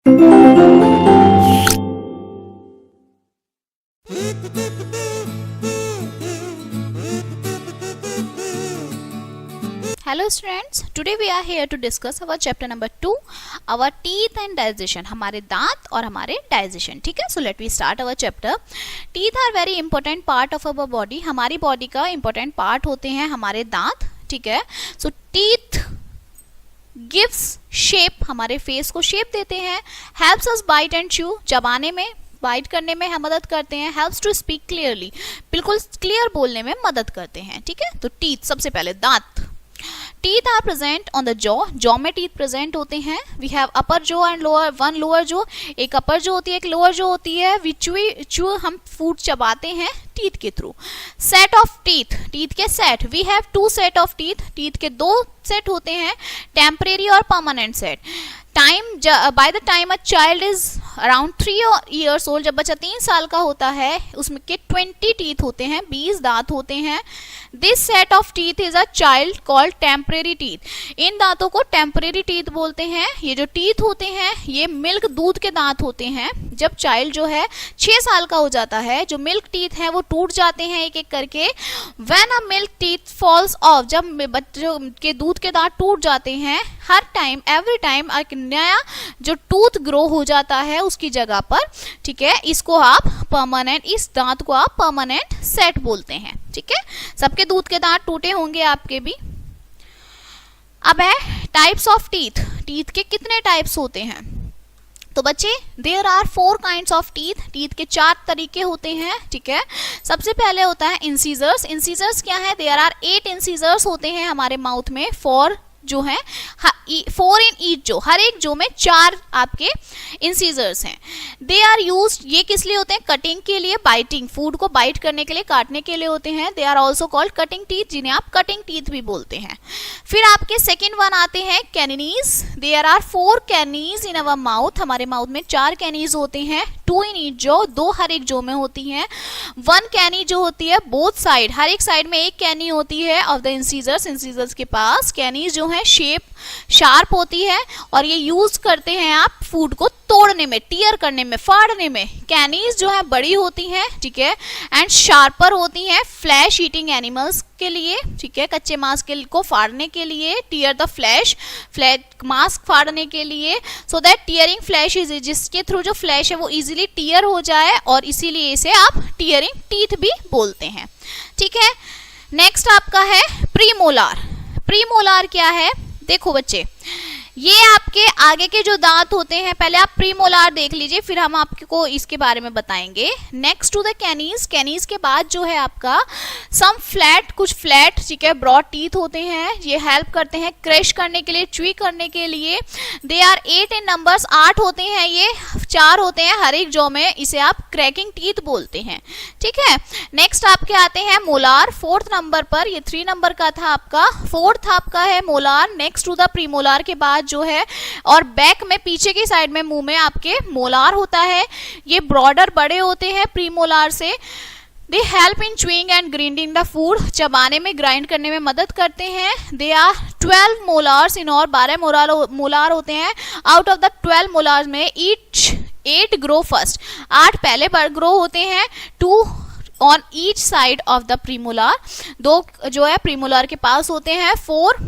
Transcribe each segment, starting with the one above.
Hello students, today we are here to discuss our chapter number 2, our teeth and digestion. हमारे दांत और हमारे digestion. ठीक है, so let we start our chapter. Teeth are very important part of our body. हमारी body का important part होते हैं हमारे दांत. ठीक है, so teeth gives shape, हमारे face को shape देते हैं. Helps us bite and chew, चबाने में, बाइट करने में हम मदद करते हैं. हेल्प्स टू स्पीक क्लियरली, बिल्कुल क्लियर बोलने में मदद करते हैं. ठीक है, तो टीथ सबसे पहले दांत. Teeth are present on the jaw में टीथ प्रेजेंट होते हैं. We have upper jaw and lower, one lower jaw, एक अपर जॉ होती है, एक लोअर जॉ होती है. वी च्यू हम फूड चबाते हैं टीथ के through. Set of teeth, teeth के set. We have two set of teeth, teeth के दो सेट होते हैं, टेम्परेरी और permanent set. Time, by the time a child is around 3 years old, जब बच्चा 3 साल का होता है, उसमें के 20 टीथ होते हैं, 20 दांत होते हैं. This set of teeth is a child called temporary teeth. इन दांतों को टेम्परेरी टीथ बोलते हैं. ये जो टीथ होते हैं ये मिल्क, दूध के दांत होते हैं. जब चाइल्ड जो है 6 साल का हो जाता है, जो मिल्क टीथ है वो टूट जाते हैं एक एक करके. When a milk teeth falls off, जब बच्चों के दूध के दांत टूट जाते हैं, हर टाइम, एवरी टाइम एक नया जो टूथ ग्रो हो जाता है उसकी जगह पर. ठीक है, इसको आप परमानेंट, इस दांत को आप परमानेंट सेट बोलते हैं. ठीक है, सबके दूध के दांत टूटे होंगे, आपके भी. अब है टाइप्स ऑफ टीथ. टीथ के कितने टाइप्स होते हैं? तो बच्चे, there are 4 kinds of teeth. Teeth के 4 तरीके होते हैं. ठीक है, सबसे पहले होता है इंसीजर्स. इंसीजर्स क्या है? देयर आर 8 इंसीजर्स होते हैं हमारे माउथ में. 4 जो है, 4 इन ईच जो, हर एक जो में 4 आपके इंसीजर्स हैं. दे आर यूज, ये किस लिए होते हैं? कटिंग के लिए, बाइटिंग, फूड को बाइट करने के लिए, काटने के लिए होते हैं. They are also called cutting teeth, जिन्हें आप कटिंग टीथ भी बोलते हैं. फिर आपके सेकेंड वन आते हैं canines. There are 4 canines in our mouth. हमारे माउथ में 4 कैनीज होते हैं. 2 इन ईच जो, 2 हर एक जो में होती हैं. 1 कैनी जो होती है बोथ साइड, हर एक साइड में एक कैनी होती है ऑफ द इंसीजर्स. इंसीजर्स के पास कैनीज जो है शेप शार्प होती है, और ये यूज करते हैं आप फूड को तोड़ने में, टीयर करने में, फाड़ने में. कैनीज जो है बड़ी होती हैं. ठीक है, एंड शार्पर होती हैं फ्लैश ईटिंग एनिमल्स के लिए. ठीक है, कच्चे मांस के को फाड़ने के लिए, टीयर द फ्लैश, मांस फाड़ने के लिए, so that tearing flash is, जिसके थ्रू जो फ्लैश है वो इजीली टीयर हो जाए, और इसीलिए इसे आप टीयरिंग टीथ भी बोलते हैं. ठीक है, नेक्स्ट आपका है प्रीमोलार. प्रीमोलार क्या है? देखो बच्चे, ये आपके आगे के जो दांत होते हैं, पहले आप प्रीमोलार देख लीजिए, फिर हम आपको इसके बारे में बताएंगे. नेक्स्ट टू द कैनीज, कैनीज के बाद जो है आपका सम फ्लैट, कुछ फ्लैट, ठीक है, ब्रॉड टीथ होते हैं. ये हेल्प करते हैं क्रश करने के लिए, च्वी करने के लिए. दे आर 8 इन नंबर्स, 8 होते हैं ये, 4 होते हैं हर एक जॉ में. इसे आप क्रैकिंग टीथ बोलते हैं. ठीक है, नेक्स्ट आपके आते हैं मोलार 4th नंबर पर. ये 3 नंबर का था आपका, 4th आपका है molar. Next to the premolar के बाद जो है, और बैक में, पीछे की साइड में मुंह में आपके मोलार होता है. ये ब्रॉडर, बड़े होते हैं प्रीमोलार से. They help in chewing and grinding the food, चबाने में, ग्राइंड करने में मदद करते हैं. दे आर 12 मोलार्स इन और, 12 मोलार होते हैं. आउट ऑफ द 12 मोलार्स में ईच 8 ग्रो फर्स्ट, 8 पहले ग्रो होते हैं. 2 on each side of the premolar, 2 जो है प्रीमोलार के पास होते हैं. 4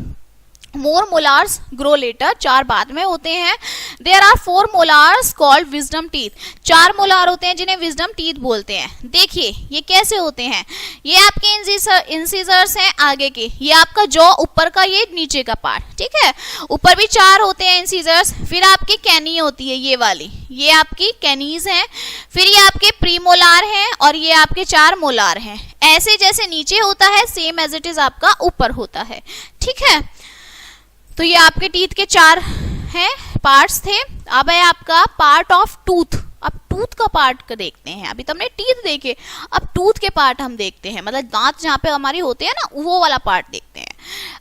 मोर मोलार्स ग्रो लेटर, 4 बाद में होते हैं. There are 4 molars called wisdom teeth. 4 molar होते हैं जिन्हें विजडम टीथ बोलते हैं. देखिए ये कैसे होते हैं. ये आपके इंसीजर्स हैं आगे के, ये आपका जॉ ऊपर का, ये नीचे का पार्ट. ठीक है, ऊपर भी 4 होते हैं इंसीजर्स. फिर आपकी कैनी होती है ये वाली, ये आपकी कैनीज हैं. फिर ये आपके प्रीमोलार हैं, और ये आपके 4 मोलार हैं. ऐसे जैसे नीचे होता है, सेम एज इट इज आपका ऊपर होता है. ठीक है, तो ये आपके टीथ के 4 हैं, पार्ट्स थे. अब है आपका पार्ट ऑफ टूथ. अब टूथ का पार्ट का देखते हैं. अभी तुमने टीथ देखे, अब टूथ के पार्ट हम देखते हैं, मतलब दांत जहाँ पे हमारी होते हैं ना, वो वाला पार्ट देखते हैं.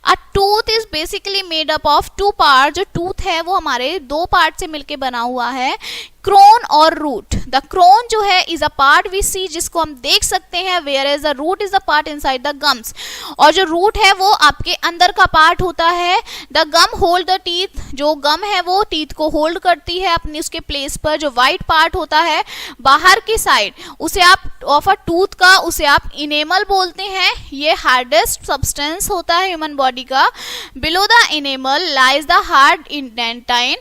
A tooth is basically made up of two part. जो टूथ है वो हमारे दो पार्ट से मिलके बना हुआ है, क्रोन और रूट। द क्रोन जो है is a part we see, जिसको हम देख सकते हैं, where as the root is the part inside the gums. और जो रूट है वो आपके अंदर का पार्ट होता है। The gum hold the teeth, जो गम है वो टीथ को होल्ड करती है अपनी उसके प्लेस पर। जो व्हाइट पार्ट होता है बाहर की साइड, उसे आप ऑफ अ टूथ का, उसे आप इनेमल बोलते हैं। ये हार्डेस्ट सब्सटेंस होता है ह्यूमन बॉडी का। Below the enamel lies the hard dentine.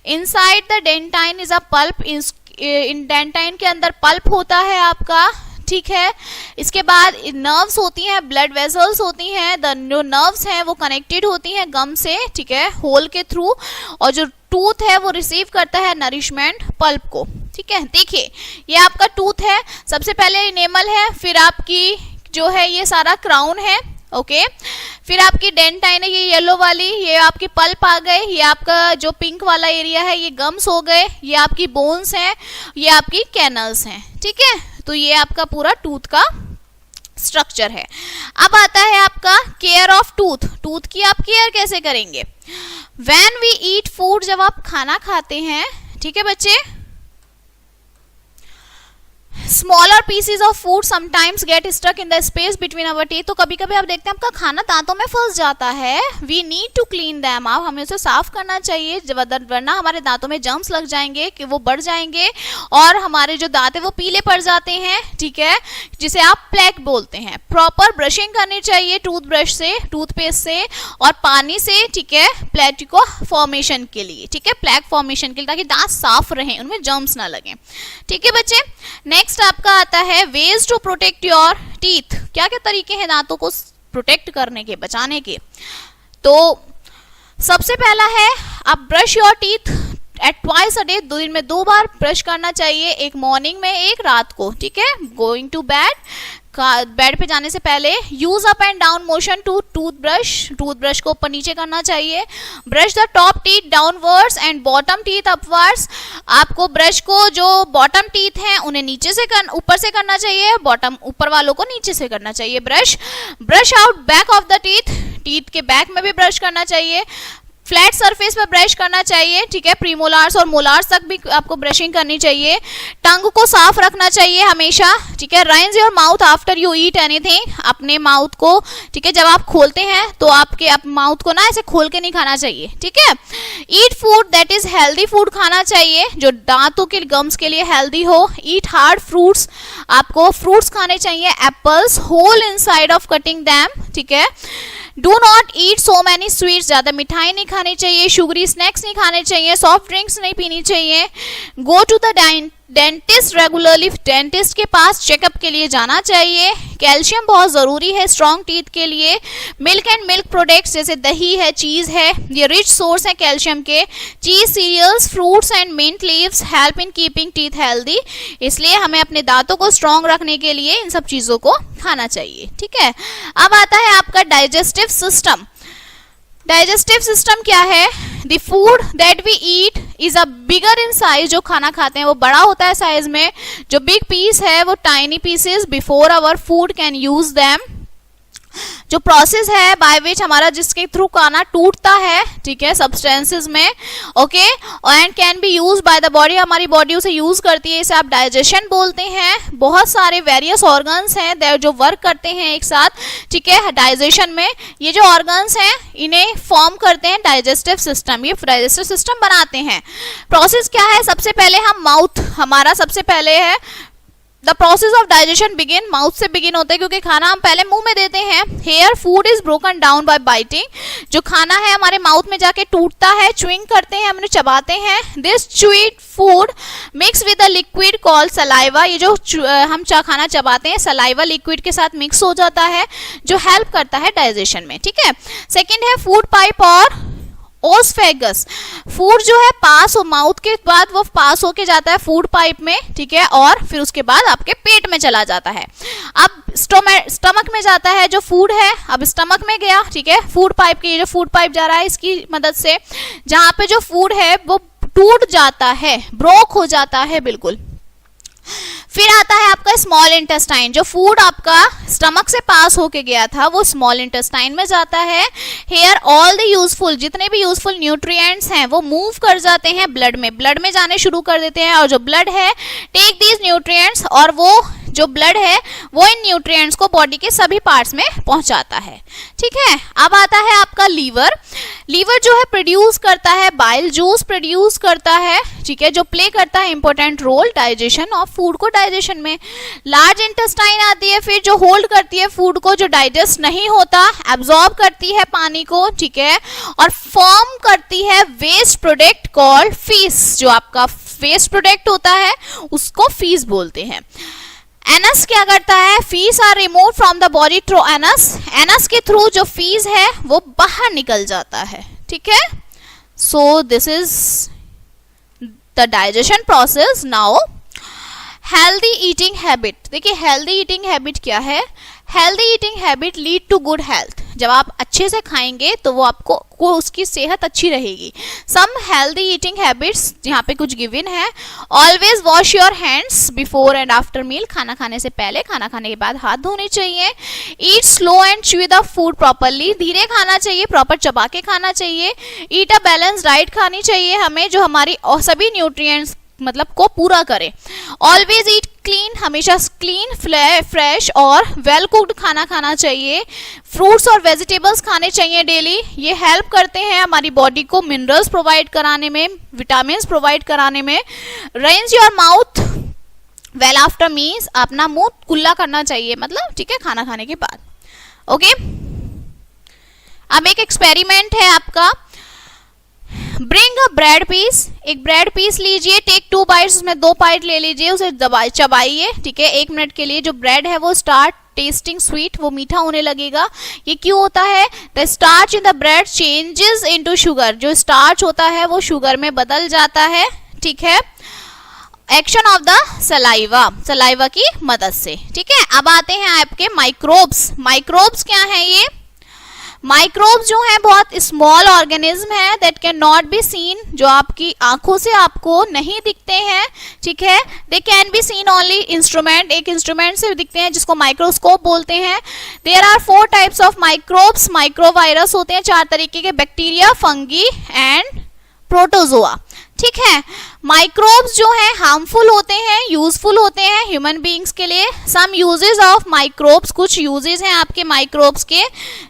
Inside the dentine is a pulp. Dentine के अंदर पल्प होता है आपका, ठीक है। इसके बाद नर्व्स होती हैं, ब्लड वेसल्स होती हैं। जो नर्व्स हैं वो कनेक्टेड होती हैं गम से, ठीक है, होल के थ्रू। और जो टूथ है वो रिसीव करता है नरिशमेंट पल्प को, ठीक है। देखिए ये आपका टूथ है, सबसे पहले इनेमल है, फिर आपकी जो है ये सारा क्राउन है, ओके। फिर आपकी डेंटाइन है, ये येलो वाली, ये आपकी पल्प आ गए। ये आपका जो पिंक वाला एरिया है ये गम्स हो गए। ये आपकी बोन्स हैं, ये आपकी कैनल्स हैं, ठीक है। तो ये आपका पूरा टूथ का स्ट्रक्चर है। अब आता है आपका केयर ऑफ टूथ। टूथ की आप केयर कैसे करेंगे? व्हेन वी ईट फूड, जब आप खाना खाते हैं, ठीक है बच्चे, smaller pieces of food sometimes get stuck in the space between our teeth. तो कभी कभी आप देखते हैं आपका खाना दांतों में फंस जाता है। We need to clean them up, हमें उसे साफ करना चाहिए, वरना हमारे दांतों में जर्म्स लग जाएंगे, कि वो बढ़ जाएंगे और हमारे जो दांत है वो पीले पड़ जाते हैं, ठीक है, जिसे आप प्लेक बोलते हैं। प्रॉपर ब्रशिंग करनी चाहिए टूथब्रश से, टूथपेस्ट से और पानी से, ठीक है, प्लेक को फॉर्मेशन के लिए, ठीक है, प्लेक फॉर्मेशन के लिए, ताकि दांत साफ रहें, उनमें जर्म्स ना लगे, ठीक है बच्चे। नेक्स्ट आपका आता है ways to protect your teeth. क्या क्या तरीके हैं दांतों को प्रोटेक्ट करने के, बचाने के? तो सबसे पहला है आप brush your teeth at twice a day, दिन में 2 बार ब्रश करना चाहिए, एक मॉर्निंग में, एक रात को, ठीक है। गोइंग टू बेड पे जाने से पहले use up and down motion to toothbrush को ऊपर नीचे करना चाहिए। Brush the top teeth downwards and bottom teeth upwards. आपको ब्रश को जो बॉटम टीथ हैं उन्हें नीचे से ऊपर से करना चाहिए, बॉटम ऊपर वालों को नीचे से करना चाहिए। Brush out back of the teeth के बैक में भी ब्रश करना चाहिए। फ्लैट सरफेस पर ब्रश करना चाहिए, ठीक है, प्रीमोलार्स और मोलार्स तक भी आपको ब्रशिंग करनी चाहिए। टंग को साफ रखना चाहिए हमेशा, ठीक है। Rinse your mouth after you eat anything. अपने माउथ को, ठीक है, जब आप खोलते हैं तो आपके माउथ को ना ऐसे खोल के नहीं खाना चाहिए, ठीक है। Eat food that is healthy food खाना चाहिए, जो दांतों के गम्स के लिए हेल्दी हो। ईट हार्ड फ्रूट्स, आपको फ्रूट्स खाने चाहिए, apples whole inside of cutting them, ठीक है। Do not eat so many sweets, ज्यादा मिठाई नहीं खानी चाहिए, शुगरी स्नैक्स नहीं खाने चाहिए, सॉफ्ट ड्रिंक्स नहीं पीनी चाहिए। Go to the dentist regularly, dentist के पास चेकअप के लिए जाना चाहिए। कैल्शियम बहुत जरूरी है स्ट्रॉन्ग टीथ के लिए। मिल्क एंड मिल्क प्रोडक्ट्स जैसे दही है, चीज है, ये रिच सोर्स है कैल्शियम के। Cheese, cereals, fruits and mint leaves help in keeping teeth healthy. इसलिए हमें अपने दांतों को स्ट्रॉन्ग रखने के लिए इन सब चीजों को खाना चाहिए, ठीक है। अब आता है आपका डाइजेस्टिव सिस्टम। डाइजेस्टिव सिस्टम क्या है? The food that we eat is a bigger in size, जो खाना खाते हैं वो बड़ा होता है साइज में। जो बिग पीस है वो tiny pieces before our food can use them. जो प्रोसेस है बाय विच हमारा, जिसके थ्रू खाना टूटता है, ठीक है, सब्सटेंसेस में, okay, and can be use by the body, हमारी बॉडी उसे यूज करती है, इसे आप डाइजेशन बोलते हैं। बहुत सारे वेरियस ऑर्गन्स हैं जो वर्क करते हैं एक साथ, ठीक है, डाइजेशन में। ये जो ऑर्गन्स हैं इन्हें फॉर्म करते हैं डाइजेस्टिव सिस्टम, ये डाइजेस्टिव सिस्टम बनाते हैं। प्रोसेस क्या है? सबसे पहले हम माउथ, हमारा सबसे पहले है the process of digestion begin, mouth से बिगिन होता है क्योंकि खाना हम पहले मुंह में देते हैं। Here food is broken down by biting, जो खाना है हमारे माउथ में जाके टूटता है, च्युइंग करते हैं, हम चबाते हैं। This chewed food mix with a liquid called saliva, ये जो हम खाना चबाते हैं सलाइवा लिक्विड के साथ मिक्स हो जाता है, जो हेल्प करता है डाइजेशन में, ठीक है। सेकेंड है फूड पाइप और ओसफेगस। फूड जो है पास हो माउथ के बाद वो पास होके जाता है फूड पाइप में, ठीक है, और फिर उसके बाद आपके पेट में चला जाता है। अब स्टमक में जाता है जो फूड है, अब स्टमक में गया, ठीक है, फूड पाइप की, ये जो फूड पाइप जा रहा है इसकी मदद से, जहां पे जो फूड है वो टूट जाता है, ब्रोक हो जाता है बिल्कुल। फिर आता है आपका स्मॉल इंटेस्टाइन, जो फूड आपका स्टमक से पास होके गया था वो स्मॉल इंटेस्टाइन में जाता है। हेयर ऑल द यूजफुल, जितने भी यूजफुल न्यूट्रिएंट्स हैं वो मूव कर जाते हैं ब्लड में जाने शुरू कर देते हैं, और जो ब्लड है टेक दीज न्यूट्रिएंट्स, और वो जो ब्लड है वो इन न्यूट्रिएंट्स को बॉडी के सभी पार्ट्स में पहुंचाता है। ठीक है, अब आता है आपका लीवर। लीवर जो है प्रोड्यूस करता है बाइल जूस प्रोड्यूस करता है, ठीक है, जो प्ले करता है important role digestion of food को डाइजेशन में। लार्ज इंटेस्टाइन आती है फिर, जो होल्ड करती है फूड को, जो डाइजेस्ट नहीं होता, एब्जॉर्ब करती है पानी को, ठीक है, और फॉर्म करती है वेस्ट प्रोडक्ट कॉल्ड फीस। जो आपका वेस्ट प्रोडक्ट होता है उसको फीस बोलते हैं। एनस क्या करता है, faeces are remove from the body through anus, anus के थ्रू जो फीस है वो बाहर निकल जाता है। ठीक है, so this is the digestion process. Now healthy eating habit, देखिए हेल्दी ईटिंग हैबिट क्या है, healthy eating habit lead to good health. जब आप अच्छे से खाएंगे तो वो आपको उसकी सेहत अच्छी रहेगी। सम हेल्दी ईटिंग हैबिट्स यहाँ पे कुछ गिवन है। Always wash your hands before and after meal, खाना खाने से पहले, खाना खाने के बाद हाथ धोने चाहिए। Eat slow and chew the food properly, धीरे खाना चाहिए, प्रॉपर चबा के खाना चाहिए। ईट अ बैलेंस डाइट खानी चाहिए हमें, जो हमारी सभी न्यूट्रिएंट्स मतलब को पूरा करे। ऑलवेज ईट क्लीन, हमेशा क्लीन, फ्रेश और वेल कुक्ड खाना खाना चाहिए। फ्रूट्स और वेजिटेबल्स खाने चाहिए डेली, ये हेल्प करते हैं हमारी बॉडी को मिनरल्स प्रोवाइड कराने में, विटामिन्स प्रोवाइड कराने में। Rinse your mouth well after meals, अपना मुंह कुल्ला करना चाहिए, मतलब ठीक है, खाना खाने के बाद। ओके, अब एक एक्सपेरिमेंट है आपका। ब्रिंग अ ब्रेड पीस, एक ब्रेड पीस लीजिए, टेक 2 बाइट्स, उसमें 2 बाइट ले लीजिए, उसे चबाइए, ठीक है, 1 मिनट के लिए। जो ब्रेड है वो स्टार्ट टेस्टिंग स्वीट, वो मीठा होने लगेगा। ये क्यों होता है, the starch in the bread changes into sugar, जो स्टार्च होता है वो शुगर में बदल जाता है। ठीक है, action of the saliva, saliva की मदद से। ठीक है, अब आते हैं आपके माइक्रोब्स। माइक्रोब्स क्या है, ये माइक्रोब्स जो है बहुत स्मॉल ऑर्गेनिज्म है that can not be seen, जो आपकी आंखों से आपको नहीं दिखते हैं। ठीक है, they can be seen only instrument, एक इंस्ट्रूमेंट से दिखते हैं जिसको माइक्रोस्कोप बोलते हैं। There are 4 types of microbes, microvirus होते हैं 4 तरीके के, बैक्टीरिया, फंगी एंड प्रोटोजोआ। ठीक है, माइक्रोब्स जो है हार्मफुल होते हैं, यूजफुल होते हैं ह्यूमन बीइंग्स के लिए। सम यूजेस ऑफ माइक्रोब्स, कुछ यूजेस हैं आपके माइक्रोब्स के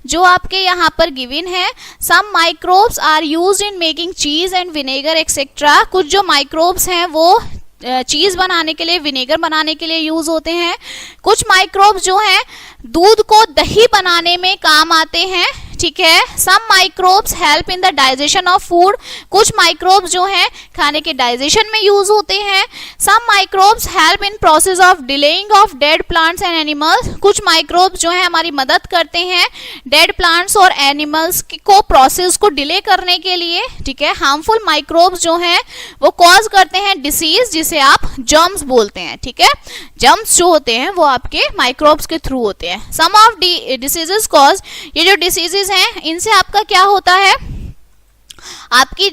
जो आपके यहाँ पर गिवन है। Some microbes are used in making cheese and vinegar etcetera, कुछ जो माइक्रोब्स हैं वो चीज बनाने के लिए, विनेगर बनाने के लिए यूज होते हैं। कुछ माइक्रोब्स जो हैं दूध को दही बनाने में काम आते हैं। ठीक है, some microbes help in the digestion of food, कुछ माइक्रोब्स जो हैं खाने के डाइजेशन में यूज होते हैं। Some microbes help in process of delaying of dead plants and animals, कुछ माइक्रोब्स जो हैं हमारी मदद करते हैं डेड प्लांट्स और एनिमल्स को प्रोसेस को डिले करने के लिए। ठीक है, हार्मफुल माइक्रोब्स जो हैं वो कॉज करते हैं डिसीज, जिसे आप जर्म्स बोलते हैं। ठीक है, जर्म्स जो होते हैं वो आपके माइक्रोब्स के थ्रू होते हैं। सम ऑफ डिसीजेस कॉज, ये जो डिसीजेस हैं इनसे आपका क्या होता है, आपकी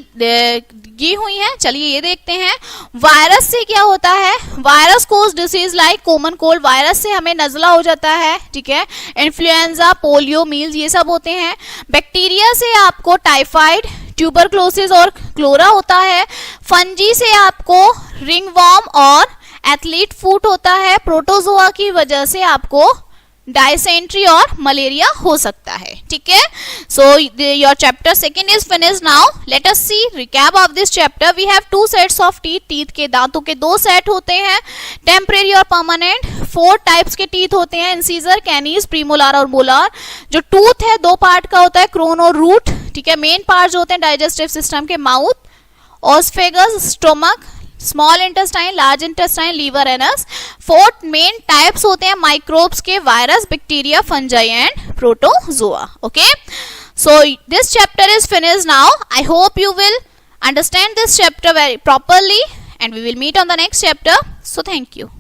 ये हुई है। चलिए ये देखते हैं, वायरस से क्या होता है, virus cause disease like common cold, virus से हमें नजला हो जाता है। ठीक है, इन्फ्लुएंजा, पोलियो, मील्स, ये सब होते हैं। बैक्टीरिया से आपको टाइफाइड, ट्यूबरक्लोसिस और क्लोरा होता है। फंजी से आपको रिंगवॉर्म और एथलीट फूट होता है। प्रोटोजोआ की वजह से आपको डायसेंट्री और मलेरिया हो सकता है। ठीक है, so your chapter 2 is finish. Now let us see recap of this chapter. We have 2 sets of teeth, teeth के दांतों के 2 सेट होते हैं, टेम्परेरी और परमानेंट। 4 टाइप्स के टीथ होते हैं, इंसीजर, कैनीज, प्रीमोलार और मोलार। जो टूथ है 2 पार्ट का होता है, क्रोन और रूट। ठीक है, मेन पार्ट जो होते हैं डाइजेस्टिव सिस्टम के, mouth, oesophagus, stomach, small intestine, large intestine, liver, anus. 4 main types होते हैं माइक्रोब्स के, virus, bacteria, fungi and protozoa. Okay, so this chapter is finished now. I hope you will understand this chapter very properly and we will meet on the next chapter. So thank you.